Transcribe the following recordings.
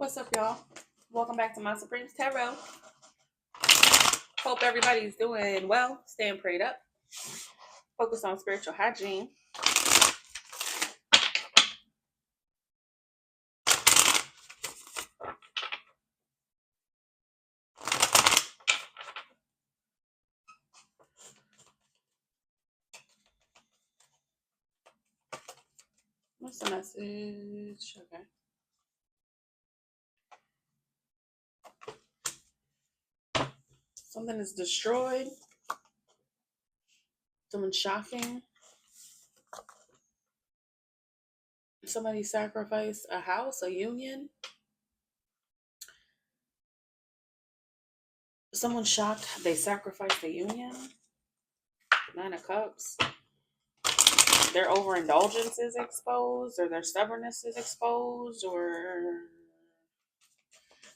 What's up, y'all? Welcome back to My Supremes Tarot. Hope everybody's doing well, staying prayed up, focus on spiritual hygiene. What's the message? Okay. Something is destroyed. Something shocking. Somebody sacrificed a house, a union. Someone shocked they sacrificed a union. 9 of Cups. Their overindulgence is exposed, or their stubbornness is exposed, or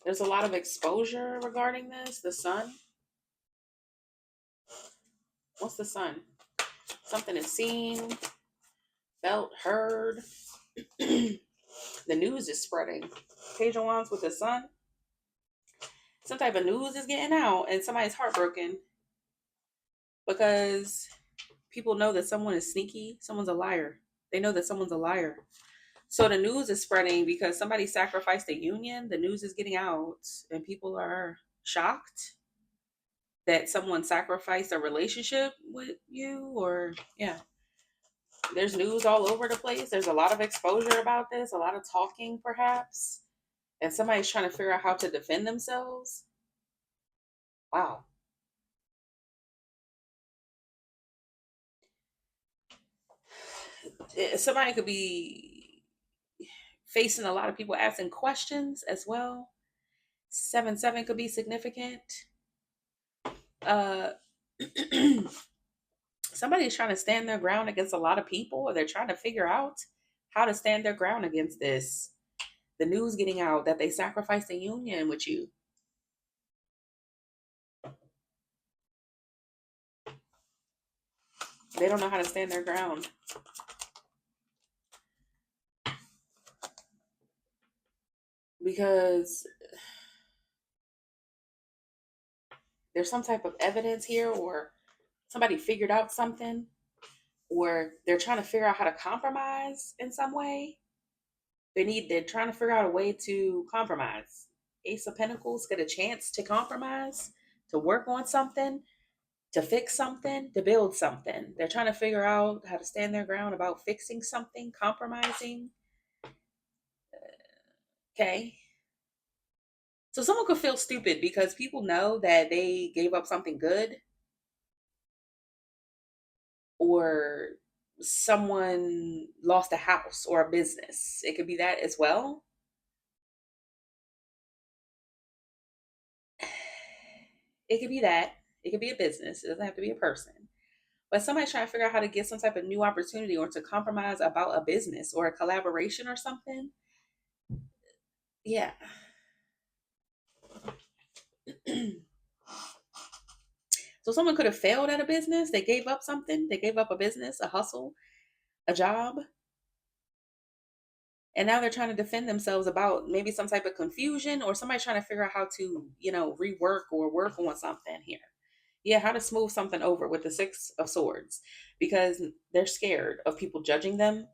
there's a lot of exposure regarding this. The Sun. What's the Sun? Something is seen, felt, heard. The news is spreading. Page of Wands with the Sun. Some type of news is getting out and somebody's heartbroken because people know that someone is sneaky. Someone's a liar. They know that someone's a liar. So the news is spreading because somebody sacrificed a union. The news is getting out and people are shocked that someone sacrificed a relationship with you, or yeah. There's news all over the place. There's a lot of exposure about this, a lot of talking perhaps. And somebody's trying to figure out how to defend themselves. Wow. Somebody could be facing a lot of people asking questions as well. 7-7 could be significant. Somebody's trying to stand their ground against a lot of people, or they're trying to figure out how to stand their ground against this. The news getting out that they sacrificed a union with you. They don't know how to stand their ground. Because there's some type of evidence here, or somebody figured out something, or they're trying to figure out how to compromise in some way. They're trying to figure out a way to compromise. Ace of Pentacles get a chance to compromise, to work on something, to fix something, to build something. They're trying to figure out how to stand their ground about fixing something, compromising. Okay. So someone could feel stupid because people know that they gave up something good, or someone lost a house or a business. It could be that as well. It could be that. It could be a business. It doesn't have to be a person. But somebody's trying to figure out how to get some type of new opportunity, or to compromise about a business or a collaboration or something. Yeah. So someone could have failed at a business. They gave up something. They gave up a business, a hustle, a job. And now they're trying to defend themselves about maybe some type of confusion, or somebody trying to figure out how to, rework or work on something here. Yeah, how to smooth something over with the 6 of Swords, because they're scared of people judging them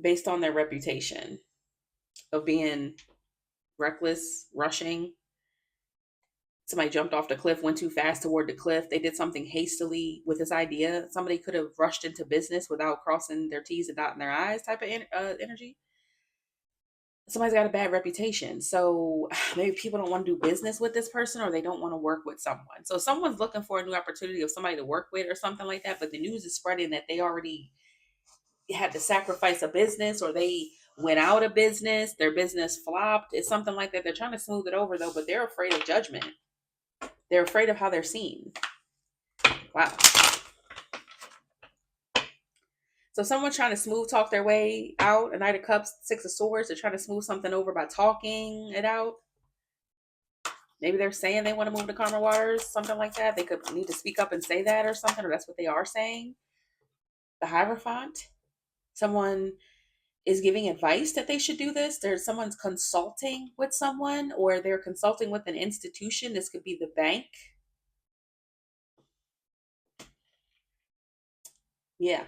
based on their reputation of being reckless, rushing. Somebody jumped off the cliff, went too fast toward the cliff. They did something hastily with this idea. Somebody could have rushed into business without crossing their T's and dotting their I's type of energy. Somebody's got a bad reputation. So maybe people don't want to do business with this person, or they don't want to work with someone. So someone's looking for a new opportunity of somebody to work with or something like that. But the news is spreading that they already had to sacrifice a business, or they went out of business. Their business flopped. It's something like that. They're trying to smooth it over though, but they're afraid of judgment. They're afraid of how they're seen. Wow. So someone trying to smooth talk their way out. A Knight of Cups, 6 of Swords. They're trying to smooth something over by talking it out. Maybe they're saying they want to move to calmer waters, something like that. They could need to speak up and say that or something, or that's what they are saying. The Hierophant. Someone is giving advice that they should do this. There's someone's consulting with someone, or they're consulting with an institution. This could be the bank. Yeah.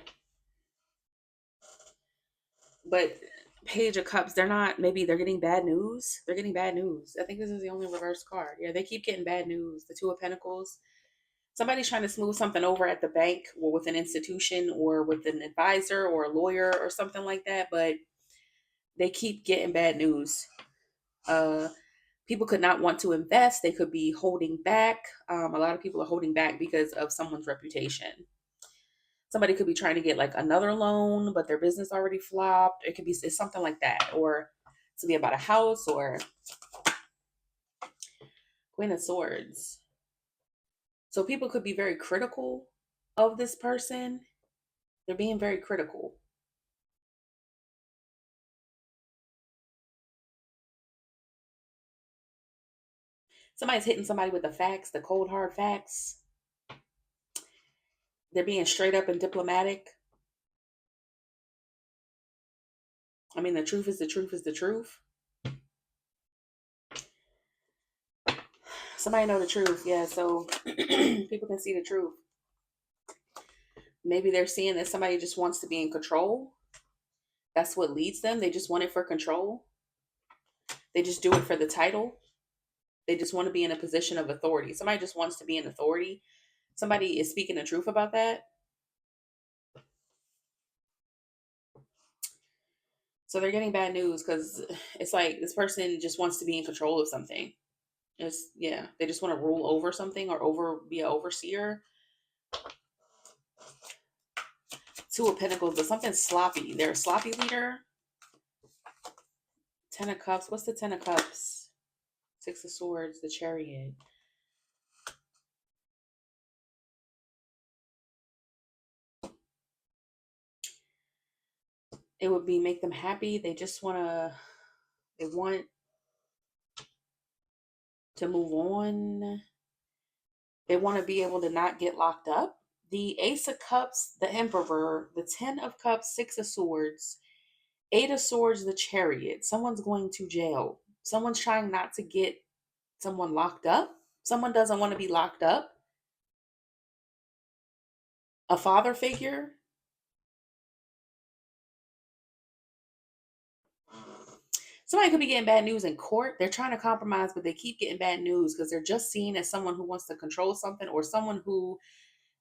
But Page of Cups, they're not, maybe they're getting bad news. They're getting bad news. I think this is the only reverse card. Yeah, they keep getting bad news. The Two of Pentacles. Somebody's trying to smooth something over at the bank or with an institution or with an advisor or a lawyer or something like that, but they keep getting bad news. Uh, People could not want to invest. They could be holding back. A lot of people are holding back because of someone's reputation. Somebody could be trying to get like another loan, but their business already flopped. It could be it's something like that, or to be about a house or Queen of Swords. So people could be very critical of this person. They're being very critical. Somebody's hitting somebody with the facts, the cold hard facts. They're being straight up and diplomatic. I mean, the truth is the truth is the truth. Somebody know the truth, yeah, so people can see the truth. Maybe they're seeing that somebody just wants to be in control. That's what leads them. They just want it for control. They just do it for the title. They just want to be in a position of authority. Somebody just wants to be in authority. Somebody is speaking the truth about that. So they're getting bad news because it's like this person just wants to be in control of something. It's, yeah, they just want to rule over something or be an overseer. Two of Pentacles, but something sloppy. They're a sloppy leader. Ten of Cups. What's the Ten of Cups? Six of Swords, the Chariot. It would be make them happy. They just they want to move on. They want to be able to not get locked up. The Ace of Cups, the Emperor, the Ten of Cups, Six of Swords, Eight of Swords, the Chariot. Someone's going to jail. Someone's trying not to get someone locked up. Someone doesn't want to be locked up. A father figure. Somebody could be getting bad news in court. They're trying to compromise, but they keep getting bad news because they're just seen as someone who wants to control something, or someone who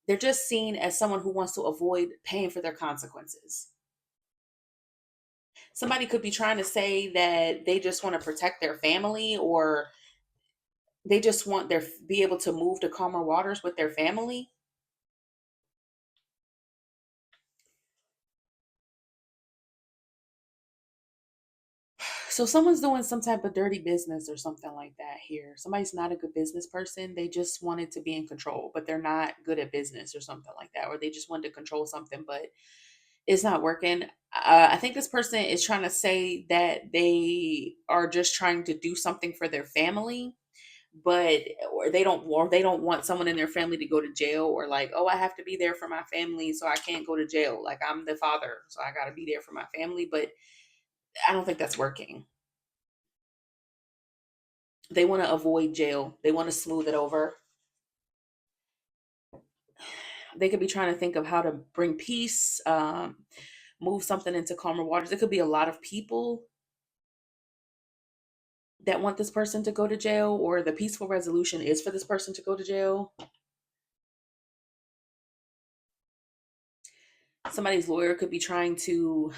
they're just seen as someone who wants to avoid paying for their consequences. Somebody could be trying to say that they just want to protect their family, or they just want their be able to move to calmer waters with their family. So someone's doing some type of dirty business or something like that here. Somebody's not a good business person. They just wanted to be in control, but they're not good at business or something like that. Or they just wanted to control something, but it's not working. I think this person is trying to say that they are just trying to do something for their family, but or they don't want someone in their family to go to jail, or like, oh, I have to be there for my family, so I can't go to jail. Like, I'm the father, so I got to be there for my family, but I don't think that's working. They want to avoid jail. They want to smooth it over. They could be trying to think of how to bring peace, move something into calmer waters. It could be a lot of people that want this person to go to jail, or the peaceful resolution is for this person to go to jail. Somebody's lawyer could be trying to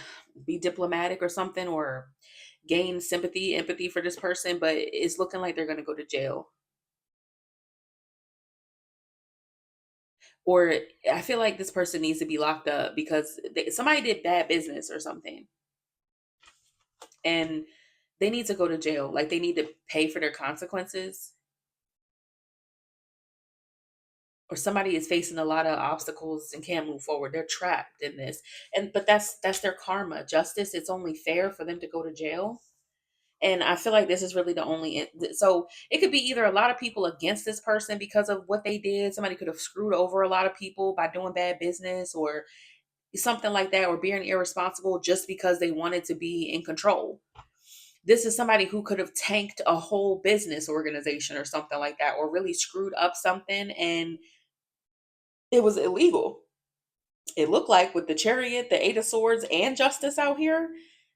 be diplomatic or something, or gain sympathy, empathy for this person, but it's looking like they're going to go to jail. Or I feel like this person needs to be locked up because somebody did bad business or something, and they need to go to jail. Like, they need to pay for their consequences. Or somebody is facing a lot of obstacles and can't move forward. They're trapped in this. And but that's their karma. Justice, it's only fair for them to go to jail. And I feel like this is really the only, so it could be either a lot of people against this person because of what they did. Somebody could have screwed over a lot of people by doing bad business, or something like that, or being irresponsible just because they wanted to be in control. This is somebody who could have tanked a whole business organization or something like that, or really screwed up something, and it was illegal. It looked like with the Chariot, the Eight of Swords, and Justice out here,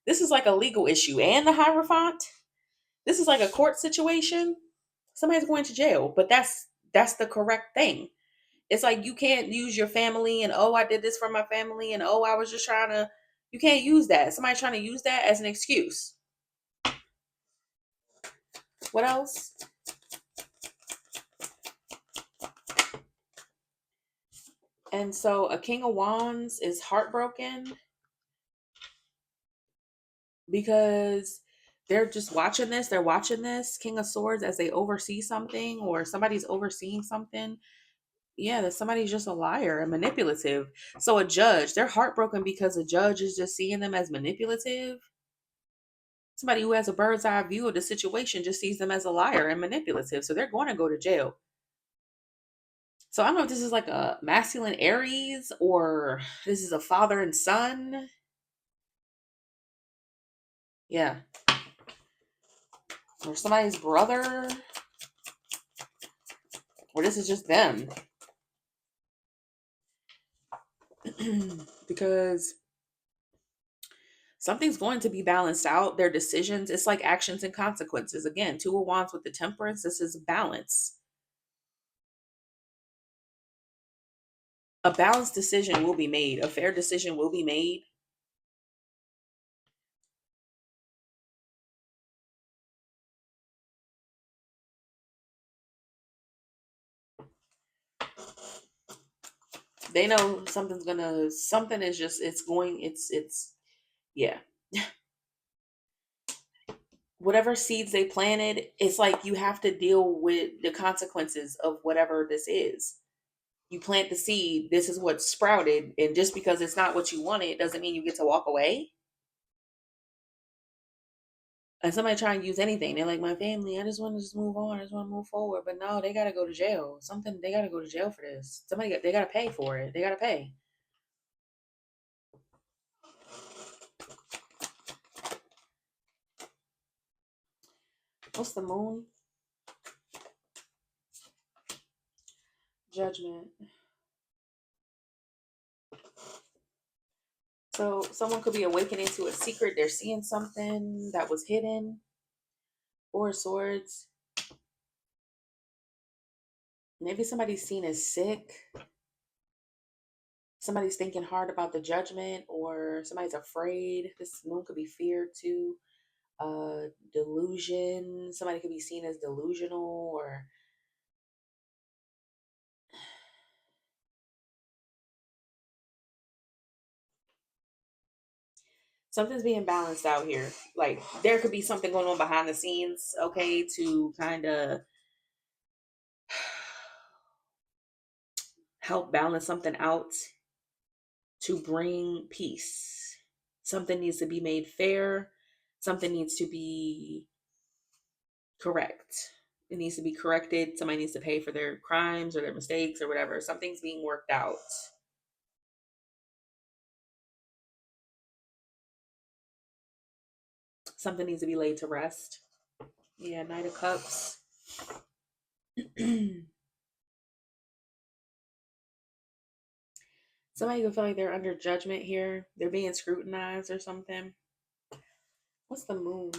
this is like a legal issue. And the Hierophant, this is like a court situation. Somebody's going to jail, but that's the correct thing. It's like you can't use your family and, oh, I did this for my family, and, oh, I was just trying to. You can't use that. Somebody's trying to use that as an excuse. What else? And so a King of Wands is heartbroken because they're just watching this. They're watching this King of Swords as they oversee something, or somebody's overseeing something. Yeah, that somebody's just a liar and manipulative. So a judge, they're heartbroken because a judge is just seeing them as manipulative. Somebody who has a bird's eye view of the situation just sees them as a liar and manipulative. So they're going to go to jail. So I don't know if this is like a masculine Aries, or this is a father and son. Yeah. Or somebody's brother. Or this is just them. Because something's going to be balanced out. Their decisions, it's like actions and consequences. Again, Two of Wands with the Temperance. This is balance. A balanced decision will be made. A fair decision will be made. They know something is just, yeah. Whatever seeds they planted, it's like you have to deal with the consequences of whatever this is. You plant the seed, this is what sprouted, and just because it's not what you wanted doesn't mean you get to walk away. And somebody try and use anything. They're like, my family, I just want to just move on. I just want to move forward. But no, they got to go to jail. Something, they got to go to jail for this. They got to pay for it. They got to pay. What's the moon? Judgment. So someone could be awakening to a secret. They're seeing something that was hidden. Four of Swords. Maybe somebody's seen as sick. Somebody's thinking hard about the judgment, or somebody's afraid. This moon could be feared too. Delusion. Somebody could be seen as delusional, or something's being balanced out here. Like there could be something going on behind the scenes, okay, to kind of help balance something out, to bring peace. Something needs to be made fair. Something needs to be correct. It needs to be corrected. Somebody needs to pay for their crimes or their mistakes or whatever. Something's being worked out. Something needs to be laid to rest. Yeah, Knight of Cups. Somebody could feel like they're under judgment here. They're being scrutinized or something. What's the moon?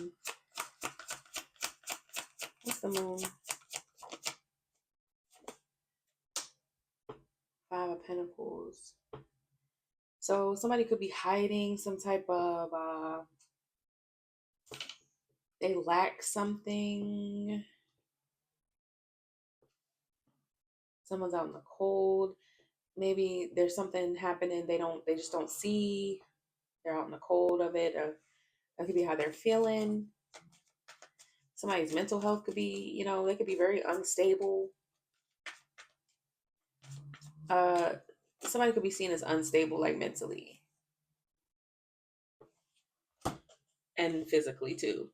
What's the moon? Five of Pentacles. So somebody could be hiding some type of, they lack something. Someone's out in the cold. Maybe there's something happening they just don't see. They're out in the cold of it. That could be how they're feeling. Somebody's mental health could be, they could be very unstable. Somebody could be seen as unstable, like mentally and physically too.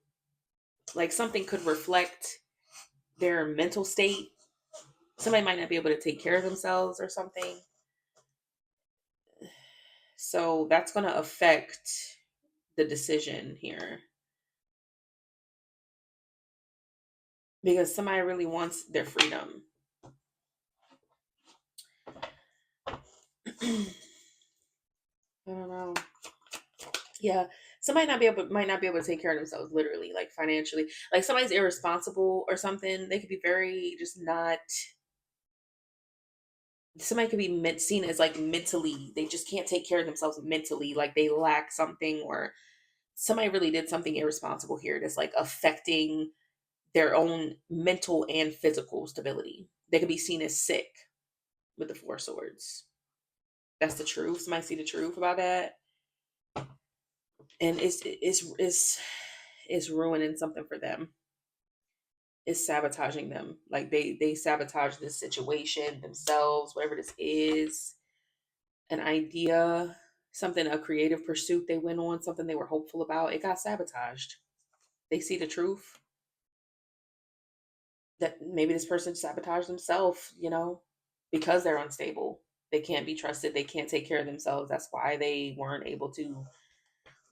Like something could reflect their mental state. Somebody might not be able to take care of themselves or something. So that's going to affect the decision here because somebody really wants their freedom. I don't know. Yeah, somebody might not be able to take care of themselves, literally, like financially. Like somebody's irresponsible or something. They could be very just not. Somebody could be seen as like mentally. They just can't take care of themselves mentally. Like they lack something, or somebody really did something irresponsible here that's like affecting their own mental and physical stability. They could be seen as sick with the Four Swords. That's the truth. Somebody see the truth about that, and it's ruining something for them. It's sabotaging them. Like they sabotage this situation themselves, whatever this is, an idea, something, a creative pursuit they went on, something they were hopeful about. It got sabotaged. They see the truth that maybe this person sabotaged themselves, because they're unstable. They can't be trusted. They can't take care of themselves. That's why they weren't able to,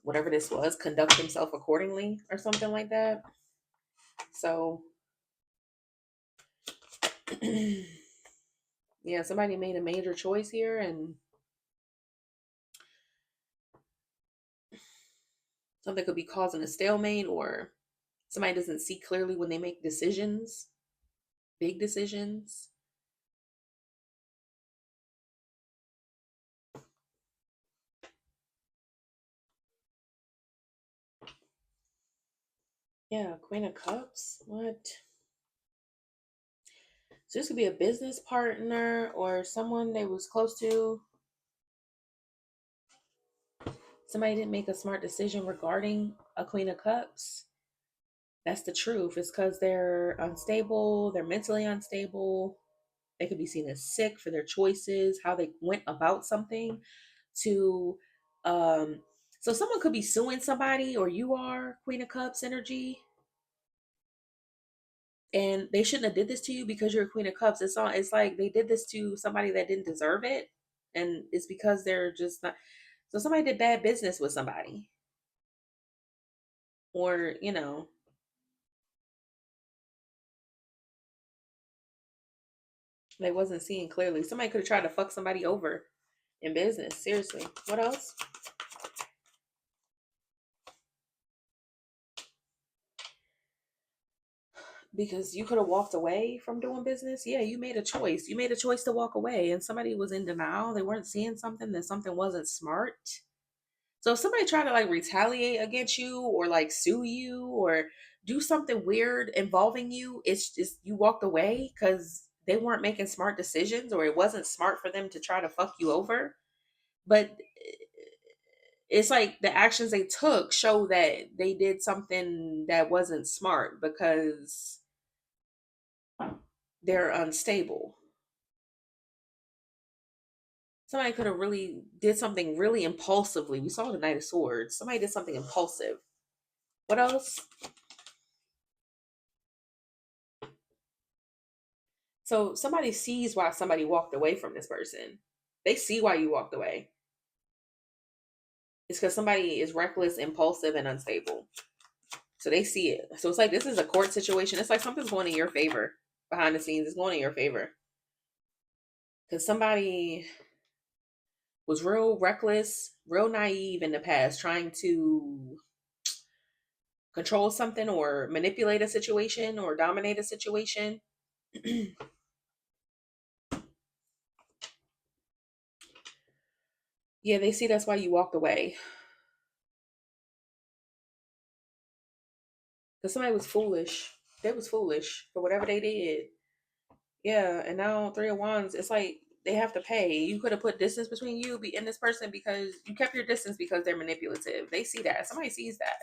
whatever this was, conduct themselves accordingly or something like that. So, yeah, somebody made a major choice here, and something could be causing a stalemate, or somebody doesn't see clearly when they make decisions, big decisions. Yeah, Queen of Cups. What? So this could be a business partner or someone they was close to. Somebody didn't make a smart decision regarding a Queen of Cups. That's the truth. It's because they're unstable, they're mentally unstable. They could be seen as sick for their choices, how they went about something to um so someone could be suing somebody, or you are Queen of Cups energy, and they shouldn't have did this to you because you're a Queen of Cups. It's like they did this to somebody that didn't deserve it, and it's because they're just not. So somebody did bad business with somebody, or they wasn't seeing clearly. Somebody could have tried to fuck somebody over in business. Seriously. What else? Because you could have walked away from doing business. Yeah, you made a choice. You made a choice to walk away, and somebody was in denial. They weren't seeing something, that something wasn't smart. So if somebody tried to like retaliate against you, or like sue you, or do something weird involving you, it's just you walked away because they weren't making smart decisions, or it wasn't smart for them to try to fuck you over. But it's like the actions they took show that they did something that wasn't smart because they're unstable. Somebody could have really did something really impulsively. We saw the Knight of Swords. Somebody did something impulsive. What else? So somebody sees why somebody walked away from this person. They see why you walked away. It's because somebody is reckless, impulsive, and unstable. So they see it. So it's like this is a court situation. It's like something's going in your favor behind the scenes. It's going in your favor because somebody was real reckless, real naive in the past, trying to control something or manipulate a situation or dominate a situation. Yeah, they see that's why you walked away. Because somebody was foolish. They was foolish for whatever they did. Yeah, and now Three of Wands, it's like they have to pay. You could have put distance between you and this person because you kept your distance because they're manipulative. They see that. Somebody sees that.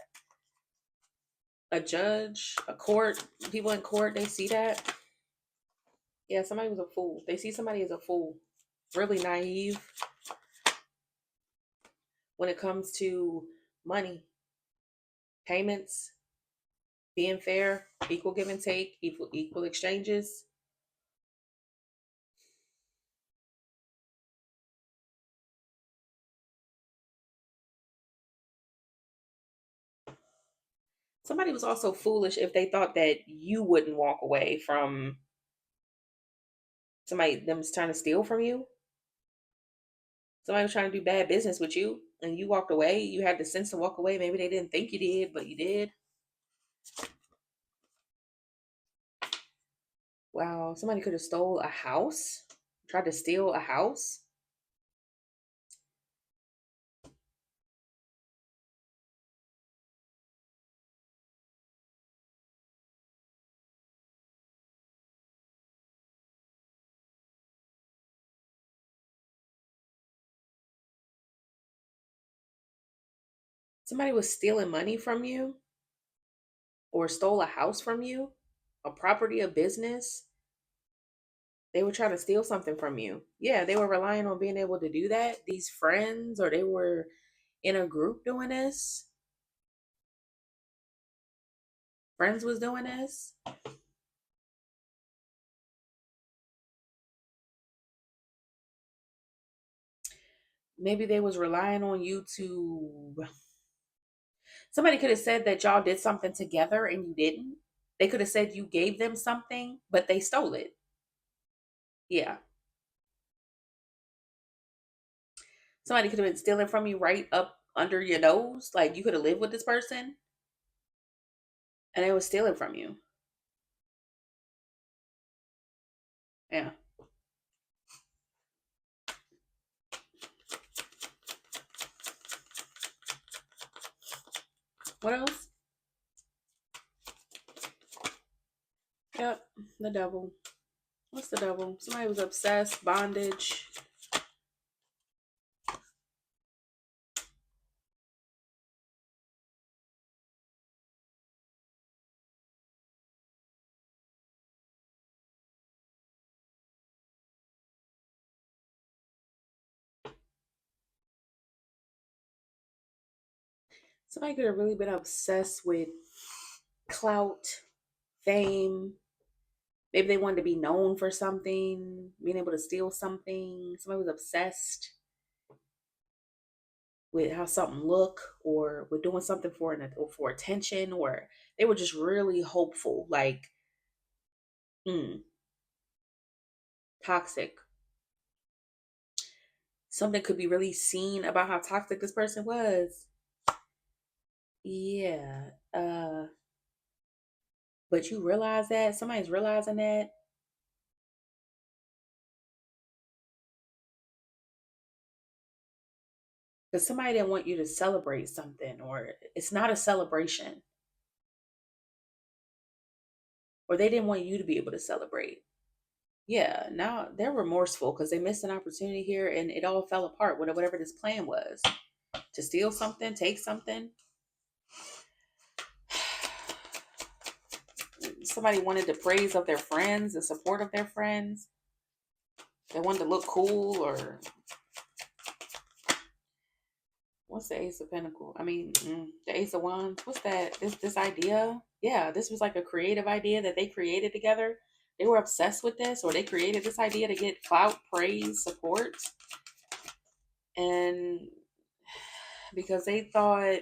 A judge, a court, people in court, they see that. Yeah, somebody was a fool. They see somebody as a fool. Really naive when it comes to money, payments, being fair, equal give and take, equal exchanges. Somebody was also foolish if they thought that you wouldn't walk away from somebody them's trying to steal from you. Somebody was trying to do bad business with you and you walked away. You had the sense to walk away. Maybe they didn't think you did, but you did. Wow, somebody could have stole a house, tried to steal a house. Somebody was stealing money from you or stole a house from you, a property, a business. They were trying to steal something from you. Yeah, they were relying on being able to do that. These friends, or they were in a group doing this. Friends was doing this. Maybe they was relying on you to. Somebody could have said that y'all did something together and you didn't. They could have said you gave them something, but they stole it. Yeah. Somebody could have been stealing from you right up under your nose. Like you could have lived with this person and they was stealing from you. Yeah. What else? Yep. The devil. What's the devil? Somebody was obsessed, bondage. Somebody could have really been obsessed with clout, fame. Maybe they wanted to be known for something, being able to steal something. Somebody was obsessed with how something look or with doing something or for attention, or they were just really hopeful, like mm, toxic. Something could be really seen about how toxic this person was. Yeah. But you realize that somebody's realizing that because somebody didn't want you to celebrate something, or it's not a celebration, or they didn't want you to be able to celebrate. Yeah, now they're remorseful because they missed an opportunity here and it all fell apart. Whatever this plan was to steal something, take something. Somebody wanted the praise of their friends, the support of their friends. They wanted to look cool, or what's the Ace of Pentacles? I mean, the Ace of Wands. What's that? This idea? Yeah, this was like a creative idea that they created together. They were obsessed with this, or they created this idea to get clout, praise, support, and because they thought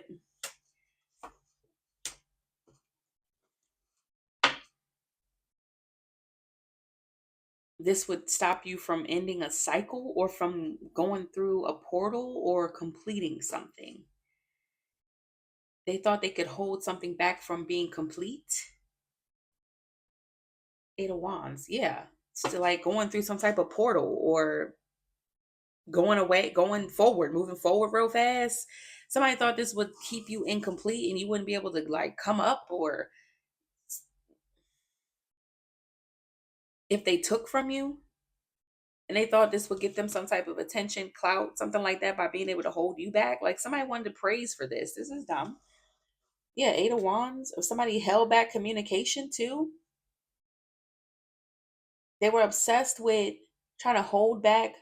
this would stop you from ending a cycle or from going through a portal or completing something. They thought they could hold something back from being complete. Eight of Wands, yeah. Still like going through some type of portal or going away, going forward, moving forward real fast. Somebody thought this would keep you incomplete and you wouldn't be able to like come up, or if they took from you and they thought this would get them some type of attention, clout, something like that by being able to hold you back. Like somebody wanted to praise for this. This is dumb. Yeah, Eight of Wands. If somebody held back communication too, they were obsessed with trying to hold back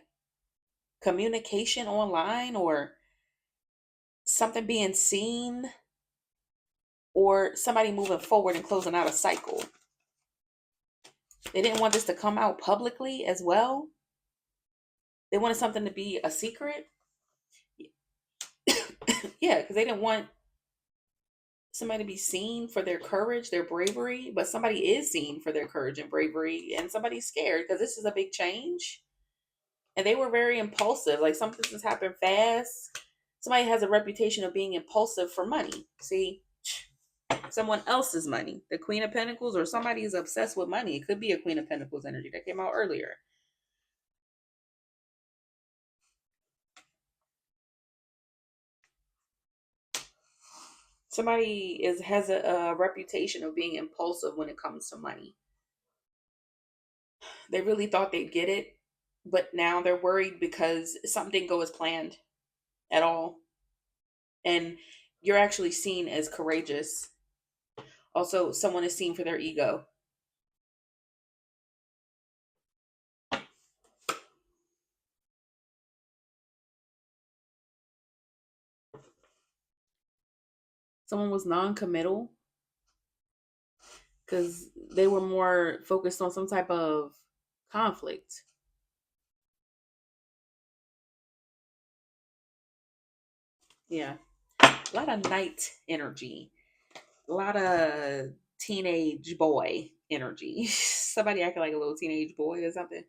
communication online or something being seen or somebody moving forward and closing out a cycle. They didn't want this to come out publicly as well. They wanted something to be a secret. Yeah, because they didn't want somebody to be seen for their courage, their bravery, but somebody is seen for their courage and bravery, and somebody's scared because this is a big change. And they were very impulsive. Like something has happened fast. Somebody has a reputation of being impulsive for money. See, someone else's money. The Queen of Pentacles, or somebody is obsessed with money. It could be a Queen of Pentacles energy that came out earlier. Somebody has a reputation of being impulsive when it comes to money. They really thought they'd get it, but now they're worried because something didn't go as planned at all. And you're actually seen as courageous. Also, someone is seen for their ego. Someone was non-committal because they were more focused on some type of conflict. Yeah. A lot of night energy. A lot of teenage boy energy. Somebody acting like a little teenage boy or something.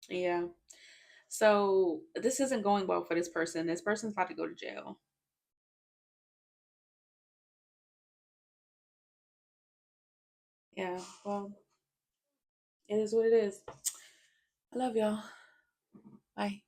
Yeah. So this isn't going well for this person. This person's about to go to jail. Yeah. Well, it is what it is. I love y'all. Bye.